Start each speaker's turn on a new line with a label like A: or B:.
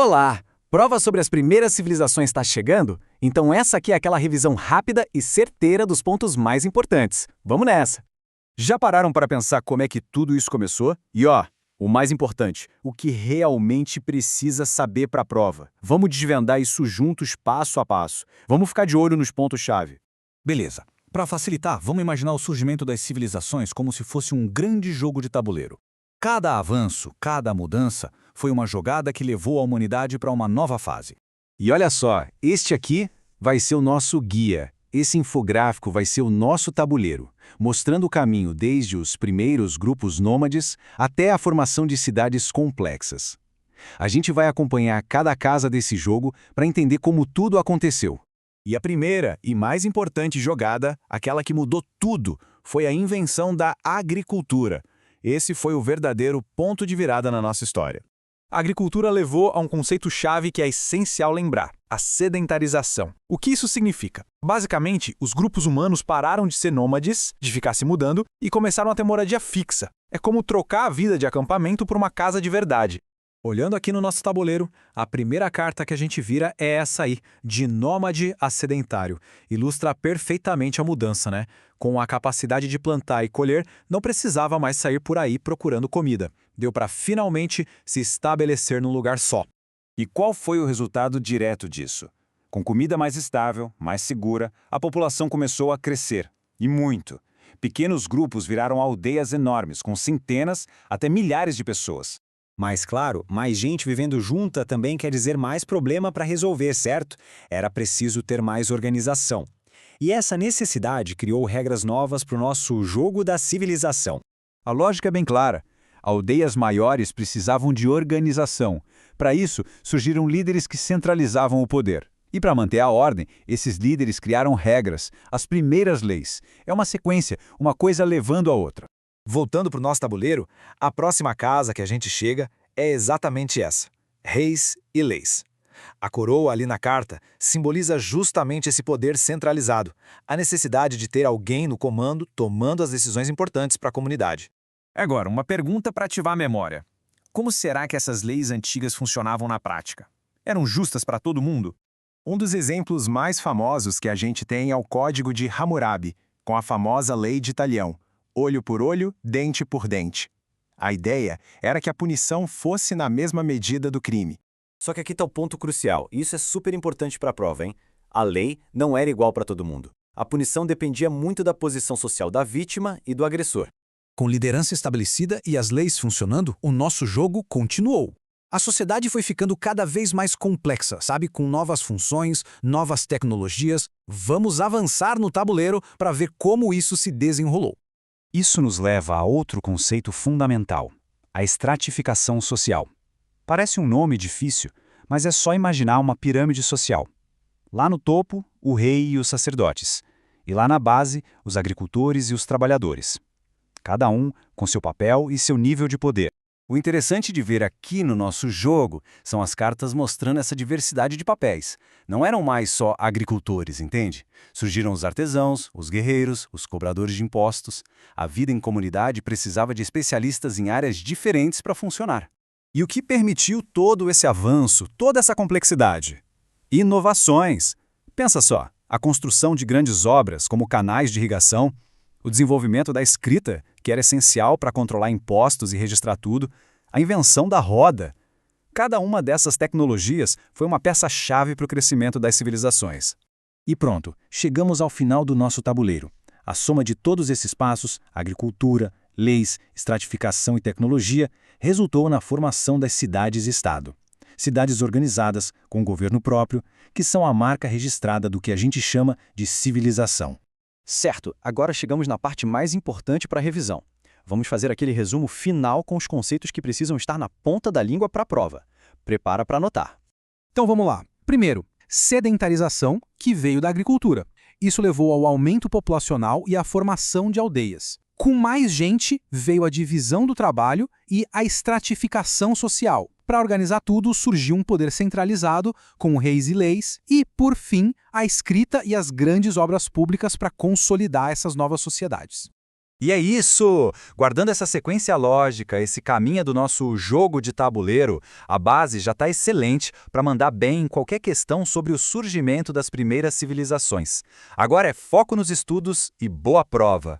A: Olá! Prova sobre as primeiras civilizações está chegando? Então essa aqui é aquela revisão rápida e certeira dos pontos mais importantes. Vamos nessa!
B: Já pararam para pensar como é que tudo isso começou? E o mais importante, o que realmente precisa saber para a prova. Vamos desvendar isso juntos passo a passo. Vamos ficar de olho nos pontos-chave.
C: Beleza. Para facilitar, vamos imaginar o surgimento das civilizações como se fosse um grande jogo de tabuleiro. Cada avanço, cada mudança, foi uma jogada que levou a humanidade para uma nova fase.
B: E olha só, este aqui vai ser o nosso guia. Esse infográfico vai ser o nosso tabuleiro, mostrando o caminho desde os primeiros grupos nômades até a formação de cidades complexas. A gente vai acompanhar cada casa desse jogo para entender como tudo aconteceu.
D: E a primeira e mais importante jogada, aquela que mudou tudo, foi a invenção da agricultura. Esse foi o verdadeiro ponto de virada na nossa história. A agricultura levou a um conceito-chave que é essencial lembrar: a sedentarização. O que isso significa? Basicamente, os grupos humanos pararam de ser nômades, de ficar se mudando, e começaram a ter moradia fixa. É como trocar a vida de acampamento por uma casa de verdade. Olhando aqui no nosso tabuleiro, a primeira carta que a gente vira é essa aí, de nômade a sedentário. Ilustra perfeitamente a mudança, né? Com a capacidade de plantar e colher, não precisava mais sair por aí procurando comida. Deu para finalmente se estabelecer num lugar só.
E: E qual foi o resultado direto disso? Com comida mais estável, mais segura, a população começou a crescer. E muito. Pequenos grupos viraram aldeias enormes, com centenas até milhares de pessoas.
F: Mas claro, mais gente vivendo junta também quer dizer mais problema para resolver, certo? Era preciso ter mais organização. E essa necessidade criou regras novas para o nosso jogo da civilização.
B: A lógica é bem clara. Aldeias maiores precisavam de organização. Para isso, surgiram líderes que centralizavam o poder. E para manter a ordem, esses líderes criaram regras, as primeiras leis. É uma sequência, uma coisa levando a outra.
D: Voltando para o nosso tabuleiro, a próxima casa que a gente chega é exatamente essa: reis e leis. A coroa ali na carta simboliza justamente esse poder centralizado, a necessidade de ter alguém no comando tomando as decisões importantes para a comunidade.
G: Agora, uma pergunta para ativar a memória. Como será que essas leis antigas funcionavam na prática? Eram justas para todo mundo?
D: Um dos exemplos mais famosos que a gente tem é o Código de Hammurabi, com a famosa Lei de Talião: olho por olho, dente por dente. A ideia era que a punição fosse na mesma medida do crime.
H: Só que aqui está o ponto crucial, e isso é super importante para a prova, hein? A lei não era igual para todo mundo. A punição dependia muito da posição social da vítima e do agressor.
C: Com liderança estabelecida e as leis funcionando, o nosso jogo continuou. A sociedade foi ficando cada vez mais complexa, sabe? Com novas funções, novas tecnologias. Vamos avançar no tabuleiro para ver como isso se desenrolou.
B: Isso nos leva a outro conceito fundamental: a estratificação social. Parece um nome difícil, mas é só imaginar uma pirâmide social. Lá no topo, o rei e os sacerdotes. E lá na base, os agricultores e os trabalhadores. Cada um com seu papel e seu nível de poder.
E: O interessante de ver aqui no nosso jogo são as cartas mostrando essa diversidade de papéis. Não eram mais só agricultores, entende? Surgiram os artesãos, os guerreiros, os cobradores de impostos. A vida em comunidade precisava de especialistas em áreas diferentes para funcionar.
B: E o que permitiu todo esse avanço, toda essa complexidade? Inovações. Pensa só, a construção de grandes obras, como canais de irrigação, o desenvolvimento da escrita, que era essencial para controlar impostos e registrar tudo, a invenção da roda. Cada uma dessas tecnologias foi uma peça-chave para o crescimento das civilizações. E pronto, chegamos ao final do nosso tabuleiro. A soma de todos esses passos, agricultura, leis, estratificação e tecnologia, resultou na formação das cidades-estado. Cidades organizadas, com governo próprio, que são a marca registrada do que a gente chama de civilização.
A: Certo, agora chegamos na parte mais importante para a revisão. Vamos fazer aquele resumo final com os conceitos que precisam estar na ponta da língua para a prova. Prepara para anotar.
I: Então vamos lá. Primeiro, sedentarização, que veio da agricultura. Isso levou ao aumento populacional e à formação de aldeias. Com mais gente, veio a divisão do trabalho e a estratificação social. Para organizar tudo, surgiu um poder centralizado, com reis e leis, e, por fim, a escrita e as grandes obras públicas para consolidar essas novas sociedades.
B: E é isso! Guardando essa sequência lógica, esse caminho do nosso jogo de tabuleiro, a base já está excelente para mandar bem em qualquer questão sobre o surgimento das primeiras civilizações. Agora é foco nos estudos e boa prova!